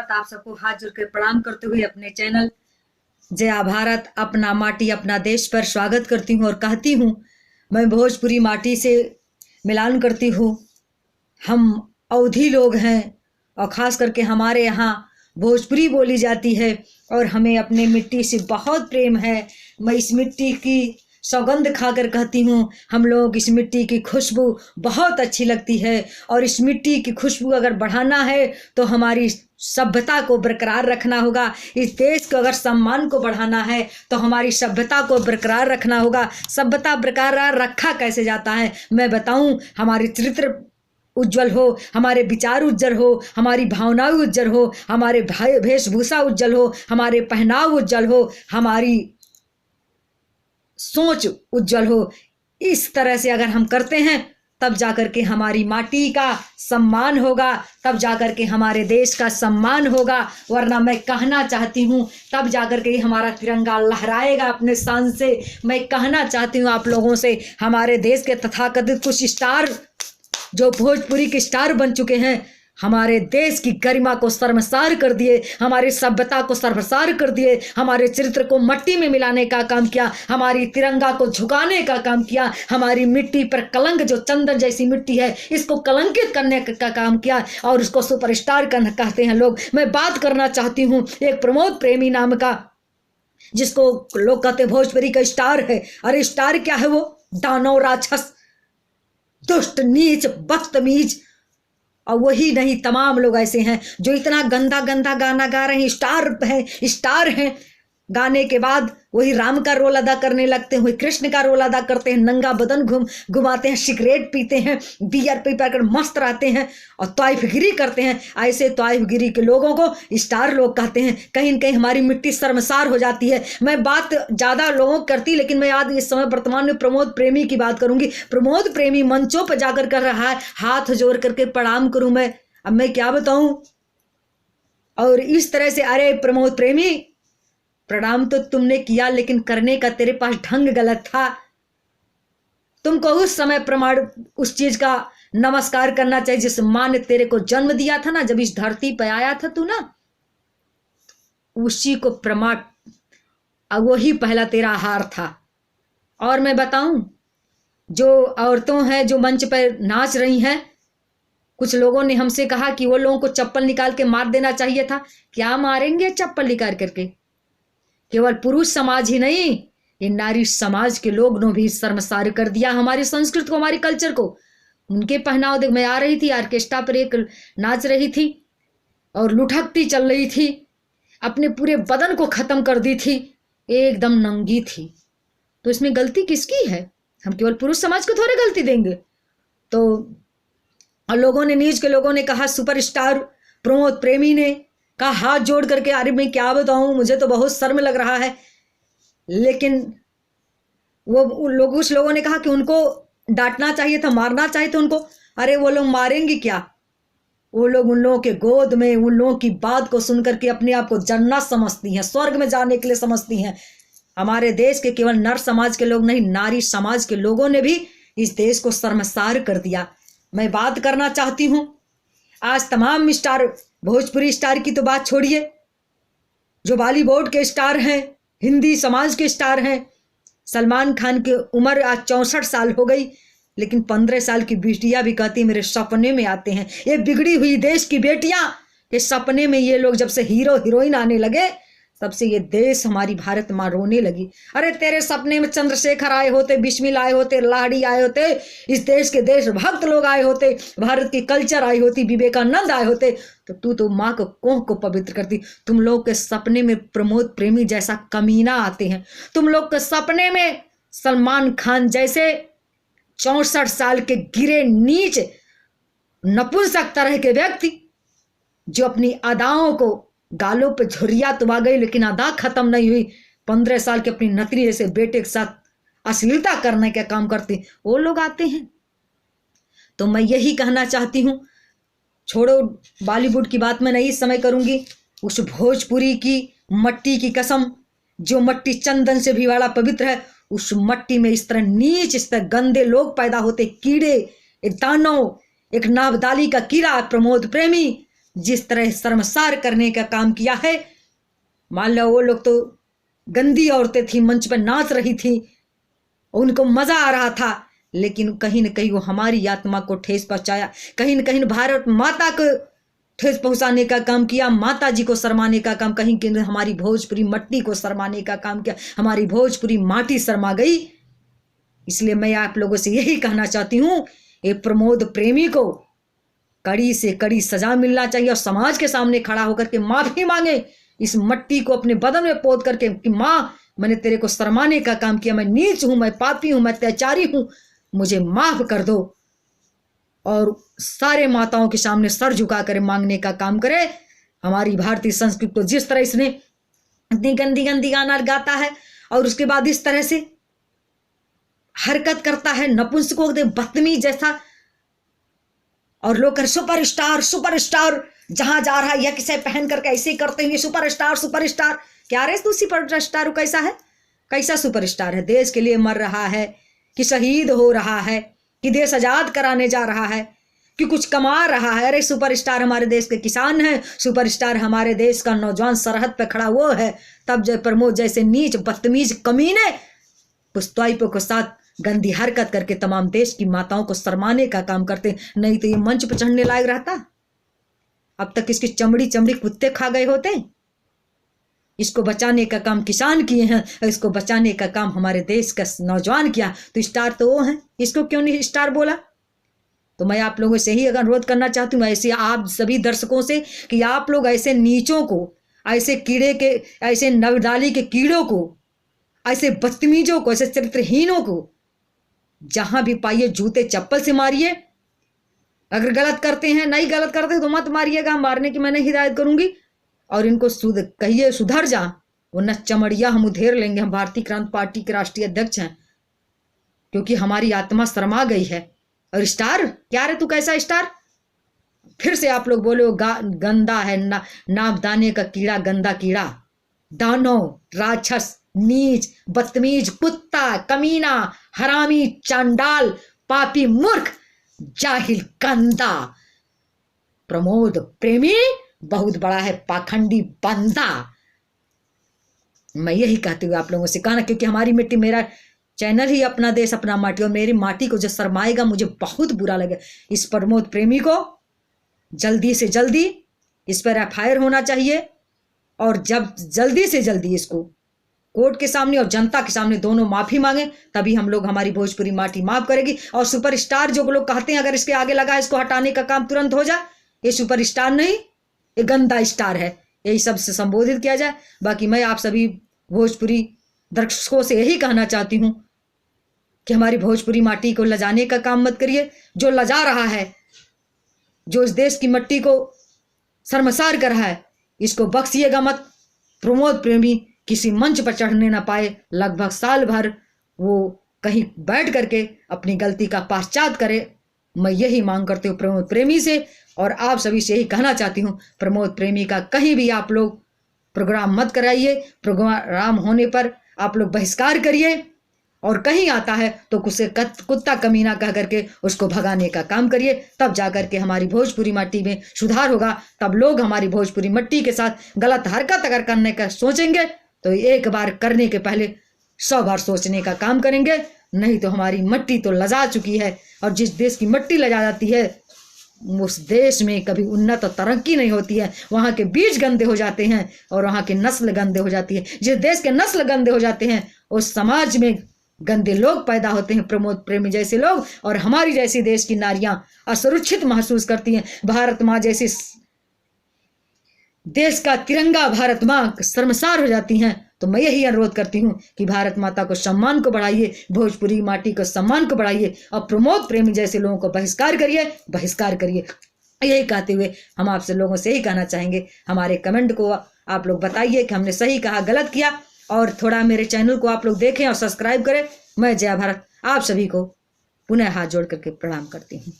धन्यवाद। आप सबको हाथ जोड़ कर प्रणाम करते हुए अपने चैनल जया भारत अपना माटी अपना देश पर स्वागत करती हूँ और कहती हूँ मैं भोजपुरी माटी से मिलान करती हूँ। हम अवधी लोग हैं और ख़ास करके हमारे यहाँ भोजपुरी बोली जाती है और हमें अपने मिट्टी से बहुत प्रेम है। मैं इस मिट्टी की सौगंध खाकर कहती हूँ हम लोग इस मिट्टी की खुशबू बहुत अच्छी लगती है और इस मिट्टी की खुशबू अगर बढ़ाना है तो हमारी सभ्यता को बरकरार रखना होगा। इस देश को अगर सम्मान को बढ़ाना है तो हमारी सभ्यता को बरकरार रखना होगा। सभ्यता बरकरार रखा कैसे जाता है मैं बताऊं। हमारी चरित्र उज्जवल हो, हमारे विचार उज्जवल हो, हमारी भावनाएं उज्जवल हो, हमारे वेशभूषा उज्जवल हो, हमारे पहनाव उज्जवल हो, हमारी सोच उज्जवल हो। इस तरह से अगर हम करते हैं तब जाकर के हमारी माटी का सम्मान होगा, तब जाकर के हमारे देश का सम्मान होगा। वरना मैं कहना चाहती हूँ तब जाकर के हमारा तिरंगा लहराएगा अपने शान से। मैं कहना चाहती हूँ आप लोगों से, हमारे देश के तथाकथित कुछ स्टार जो भोजपुरी के स्टार बन चुके हैं हमारे देश की गरिमा को शर्मसार कर दिए, हमारी सभ्यता को शर्मसार कर दिए, हमारे चरित्र को मट्टी में मिलाने का काम किया, हमारी तिरंगा को झुकाने का काम किया, हमारी मिट्टी पर कलंक जो चंदन जैसी मिट्टी है इसको कलंकित करने का काम किया और उसको सुपरस्टार कहते हैं लोग। मैं बात करना चाहती हूँ एक प्रमोद प्रेमी नाम का, जिसको लोग कहते भोजपुरी का स्टार है। अरे स्टार क्या है वो? दानव, राक्षस, दुष्ट, नीच, बदतमीज। और वही नहीं तमाम लोग ऐसे हैं जो इतना गंदा गंदा गाना गा रहे हैं, स्टार हैं। गाने के बाद वही राम का रोल अदा करने लगते हैं, वही कृष्ण का रोल अदा करते हैं, नंगा बदन घुमाते हैं, सिगरेट पीते हैं, बियर पी कर मस्त रहते हैं और तौफगिरी करते हैं। ऐसे तौफगिरी के लोगों को स्टार लोग कहते हैं। कहीं न कहीं हमारी मिट्टी शर्मसार हो जाती है। मैं बात ज़्यादा लोगों करती, लेकिन मैं आज इस समय वर्तमान में प्रमोद प्रेमी की बात करूंगी। प्रमोद प्रेमी मंचों पर जाकर कर रहा है, हाथ जोड़ करके प्रणाम करूं मैं। अब मैं क्या बताऊं। और इस तरह से अरे प्रमोद प्रेमी, प्रणाम तो तुमने किया लेकिन करने का तेरे पास ढंग गलत था। तुमको उस समय प्रमाण उस चीज का नमस्कार करना चाहिए जिस माँ ने तेरे को जन्म दिया था ना, जब इस धरती पे आया था तू ना, उसी को प्रमाण, वही पहला तेरा आहार था। और मैं बताऊं, जो औरतों हैं जो मंच पर नाच रही हैं, कुछ लोगों ने हमसे कहा कि वो लोगों को चप्पल निकाल के मार देना चाहिए था। क्या मारेंगे चप्पल निकाल करके? केवल पुरुष समाज ही नहीं, ये नारी समाज के लोग ने भी शर्मसार कर दिया हमारी संस्कृति को, हमारी कल्चर को। उनके पहनाव देख, मैं आ रही थी ऑर्केस्ट्रा पर, एक नाच रही थी और लुढ़कती चल रही थी, अपने पूरे बदन को खत्म कर दी थी, एकदम नंगी थी। तो इसमें गलती किसकी है? हम केवल पुरुष समाज को थोड़े गलती देंगे। तो और लोगों ने, न्यूज के लोगों ने कहा, सुपरस्टार प्रमोद प्रेमी ने कहा हाथ जोड़ करके, अरे मैं क्या बताऊं, मुझे तो बहुत शर्म लग रहा है। लेकिन कुछ लोगों ने कहा कि उनको डांटना चाहिए था, मारना चाहिए था उनको। अरे वो लोग मारेंगे क्या? वो लोग उन लोगों के गोद में उन लोगों की बात को सुन करके अपने आप को जन्नत समझती हैं, स्वर्ग में जाने के लिए समझती हैं। हमारे देश के केवल नर समाज के लोग नहीं, नारी समाज के लोगों ने भी इस देश को शर्मसार कर दिया। मैं बात करना चाहती हूँ आज तमाम स्टार, भोजपुरी स्टार की तो बात छोड़िए, जो बॉलीवुड के स्टार हैं, हिंदी समाज के स्टार हैं। सलमान खान की उम्र आज 64 साल हो गई, लेकिन 15 साल की बेटियां भी कहती मेरे सपने में आते हैं। ये बिगड़ी हुई देश की बेटियां, ये सपने में ये लोग जब से हीरो हीरोइन आने लगे तब से ये देश, हमारी भारत माँ रोने लगी। अरे तेरे सपने में चंद्रशेखर आए होते, बिस्मिल आए होते, लाड़ी आए होते, इस देश के देशभक्त लोग आए होते, भारत की कल्चर आई होती, विवेकानंद आए होते, तो तू तो माँ को कोह को पवित्र करती। तुम लोग के सपने में प्रमोद प्रेमी जैसा कमीना आते हैं। तुम लोग के सपने में सलमान खान जैसे 64 साल के गिरे नीच नपुंसक तरह के व्यक्ति, जो अपनी अदाओं को, गालों पे झुर्रिया तो आ गई लेकिन अदा खत्म नहीं हुई, 15 साल के अपनी नतनी जैसे बेटे के साथ अश्लीलता करने का काम करते, वो लोग आते हैं। तो मैं यही कहना चाहती हूँ, छोड़ो बॉलीवुड की बात मैं नहीं इस समय करूंगी। उस भोजपुरी की मट्टी की कसम, जो मट्टी चंदन से भी बड़ा पवित्र है, उस मट्टी में इस तरह नीच, इस तरह गंदे लोग पैदा होते, कीड़े, एक दानव, एक नाबदाली का कीड़ा प्रमोद प्रेमी, जिस तरह शर्मसार करने का काम किया है। मान लो वो लोग तो गंदी औरतें थी, मंच पर नाच रही थी, उनको मजा आ रहा था, लेकिन कहीं न कहीं वो हमारी आत्मा को ठेस पहुंचाया, कहीं न कहीं भारत माता को ठेस पहुंचाने का काम किया, माता जी को शर्माने का काम, कहीं कि हमारी भोजपुरी मट्टी को शर्माने का काम किया, हमारी भोजपुरी माटी शर्मा गई। इसलिए मैं आप लोगों से यही कहना चाहती हूँ, ये प्रमोद प्रेमी को कड़ी से कड़ी सजा मिलना चाहिए और समाज के सामने खड़ा होकर के माफी मांगे, इस मट्टी को अपने बदन में पोत करके कि माँ, मैंने तेरे को शर्माने का काम किया, मैं नीच हूं, मैं पापी हूं, मैं अत्याचारी हूं, मुझे माफ कर दो। और सारे माताओं के सामने सर झुका कर मांगने का काम करे। हमारी भारतीय संस्कृति को जिस तरह इसने इतनी गंदी गंदी गाना गाता है और उसके बाद इस तरह से हरकत करता है, नपुंसकों के बदतमीज जैसा, और लोग कर सुपरस्टार सुपरस्टार, जहां जा रहा है यह किसे पहन करके ऐसे करते हैं, सुपरस्टार सुपरस्टार। क्या रे तू सुपरस्टार कैसा है, कैसा सुपरस्टार है? देश के लिए मर रहा है कि शहीद हो रहा है कि देश आजाद कराने जा रहा है कि कुछ कमा रहा है? अरे सुपरस्टार हमारे देश के किसान है, सुपरस्टार हमारे देश का नौजवान सरहद पे खड़ा वो है। तब जय प्रमोद जैसे नीच बदतमीज कमीने पुस्तैपों के साथ गंदी हरकत करके तमाम देश की माताओं को शर्माने का काम करते, नहीं तो ये मंच पर चढ़ने लायक रहता। अब तक इसकी चमड़ी चमड़ी कुत्ते खा गए होते। इसको बचाने का काम किसान किए हैं, इसको बचाने का काम हमारे देश का नौजवान किया, तो स्टार तो वो है, इसको क्यों नहीं स्टार बोला? तो मैं आप लोगों से ही अनुरोध करना चाहती हूँ, ऐसे आप सभी दर्शकों से, कि आप लोग ऐसे नीचों को, ऐसे कीड़े के, ऐसे नवडाली के कीड़ों को, ऐसे बदतमीजों को, ऐसे चरित्रहीनों को जहां भी पाइए जूते चप्पल से मारिए। अगर गलत करते हैं, नहीं गलत करते तो मत मारिएगा, मारने की मैं नहीं हिदायत करूंगी। और इनको कहिए सुधर जा, वरना चमड़िया हम उधेर लेंगे। हम भारतीय क्रांति पार्टी के राष्ट्रीय अध्यक्ष हैं, क्योंकि हमारी आत्मा शर्मा गई है। और स्टार क्या रे तू, कैसा स्टार? फिर से आप लोग बोले गंदा है, नामदाने का कीड़ा, गंदा कीड़ा, दानव, राक्षस, नीच, बदतमीज, कुत्ता, कमीना, हरामी, चांडाल, पापी, मूर्ख, जाहिल, गंदा प्रमोद प्रेमी बहुत बड़ा है, पाखंडी बंदा। मैं यही कहती हूँ आप लोगों से कहना, क्योंकि हमारी मिट्टी, मेरा चैनल ही अपना देश अपना माटी, और मेरी माटी को जो शर्माएगा मुझे बहुत बुरा लगे। इस प्रमोद प्रेमी को जल्दी से जल्दी इस पर FIR होना चाहिए, और जब जल्दी से जल्दी इसको कोर्ट के सामने और जनता के सामने दोनों माफी मांगे, तभी हम लोग, हमारी भोजपुरी माटी माफ करेगी। और सुपरस्टार जो लोग कहते हैं, अगर इसके आगे लगा इसको हटाने का काम तुरंत हो जाए, ये सुपरस्टार नहीं, ये गंदा स्टार है, यही सबसे संबोधित किया जाए। बाकी मैं आप सभी भोजपुरी दर्शकों से यही कहना चाहती हूँ कि हमारी भोजपुरी माटी को लजाने का काम मत करिए। जो लजा रहा है, जो इस देश की मिट्टी को शर्मसार कर रहा है, इसको बख्शिएगा मत। प्रमोद प्रेमी किसी मंच पर चढ़ने ना पाए, लगभग साल भर वो कहीं बैठ करके अपनी गलती का पश्चाताप करे। मैं यही मांग करती हूँ प्रमोद प्रेमी से, और आप सभी से यही कहना चाहती हूँ, प्रमोद प्रेमी का कहीं भी आप लोग प्रोग्राम मत कराइए। प्रोग्राम होने पर आप लोग बहिष्कार करिए, और कहीं आता है तो उसे कुत्ता कमीना कह करके उसको भगाने का काम करिए। तब जाकर के हमारी भोजपुरी मिट्टी में सुधार होगा। तब लोग हमारी भोजपुरी मिट्टी के साथ गलत हरकत अगर करने का सोचेंगे तो एक बार करने के पहले 100 बार सोचने का काम करेंगे। नहीं तो हमारी मिट्टी तो लजा चुकी है, और जिस देश की मिट्टी लजा जाती है उस देश में कभी उन्नत और तरक्की नहीं होती है। वहाँ के बीज गंदे हो जाते हैं और वहाँ के नस्ल गंदे हो जाती है। जिस देश के नस्ल गंदे हो जाते हैं उस समाज में गंदे लोग पैदा होते हैं, प्रमोद प्रेमी जैसे लोग। और हमारी जैसी देश की नारियां असुरक्षित महसूस करती हैं। भारत माँ जैसी देश का तिरंगा भारत माँ शर्मसार हो जाती हैं। तो मैं यही अनुरोध करती हूँ कि भारत माता को सम्मान को बढ़ाइए, भोजपुरी माटी को सम्मान को बढ़ाइए, और प्रमोद प्रेमी जैसे लोगों को बहिष्कार करिए। यही कहते हुए हम आपसे लोगों से यही कहना चाहेंगे, हमारे कमेंट को आप लोग बताइए कि हमने सही कहा गलत किया, और थोड़ा मेरे चैनल को आप लोग देखें और सब्सक्राइब करें। मैं जया भारत आप सभी को पुनः हाथ जोड़ करके प्रणाम करती हूँ।